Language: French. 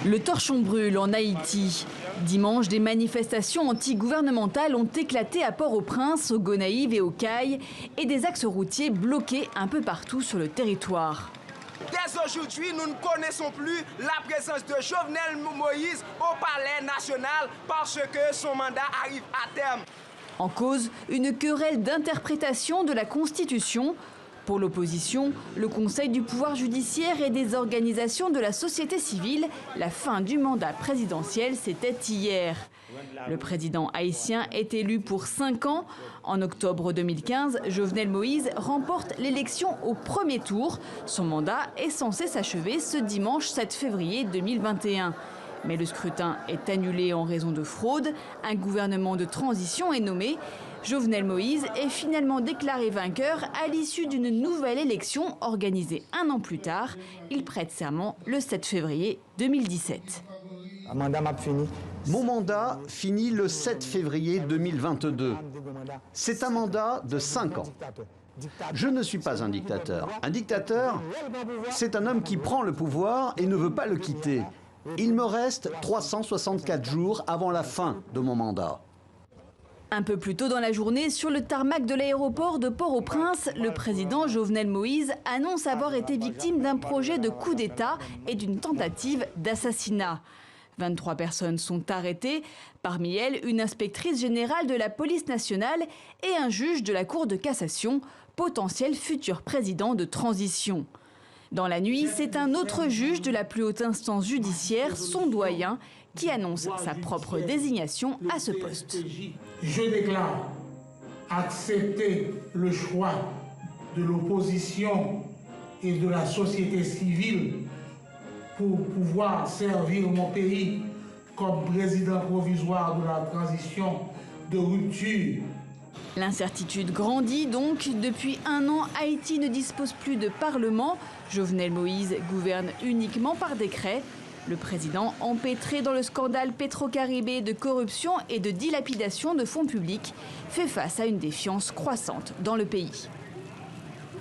Le torchon brûle en Haïti. Dimanche, des manifestations anti-gouvernementales ont éclaté à Port-au-Prince, au Gonaïves et au Cayes, et des axes routiers bloqués un peu partout sur le territoire. Dès aujourd'hui, nous ne connaissons plus la présence de Jovenel Moïse au Palais national parce que son mandat arrive à terme. En cause, une querelle d'interprétation de la Constitution. Pour l'opposition, le Conseil du pouvoir judiciaire et des organisations de la société civile, la fin du mandat présidentiel, c'était hier. Le président haïtien est élu pour 5 ans. En octobre 2015, Jovenel Moïse remporte l'élection au premier tour. Son mandat est censé s'achever ce dimanche 7 février 2021. Mais le scrutin est annulé en raison de fraude. Un gouvernement de transition est nommé. Jovenel Moïse est finalement déclaré vainqueur à l'issue d'une nouvelle élection organisée 1 an plus tard. Il prête serment le 7 février 2017. Mon mandat finit le 7 février 2022. C'est un mandat de 5 ans. Je ne suis pas un dictateur. Un dictateur, c'est un homme qui prend le pouvoir et ne veut pas le quitter. Il me reste 364 jours avant la fin de mon mandat. Un peu plus tôt dans la journée, sur le tarmac de l'aéroport de Port-au-Prince, le président Jovenel Moïse annonce avoir été victime d'un projet de coup d'État et d'une tentative d'assassinat. 23 personnes sont arrêtées, parmi elles une inspectrice générale de la police nationale et un juge de la Cour de cassation, potentiel futur président de transition. Dans la nuit, c'est un autre juge de la plus haute instance judiciaire, son doyen, qui annonce sa propre désignation à ce poste. Je déclare accepter le choix de l'opposition et de la société civile pour pouvoir servir mon pays comme président provisoire de la transition de rupture. L'incertitude grandit donc. Depuis 1 an, Haïti ne dispose plus de parlement. Jovenel Moïse gouverne uniquement par décret. Le président, empêtré dans le scandale Petro-Caribé de corruption et de dilapidation de fonds publics, fait face à une défiance croissante dans le pays.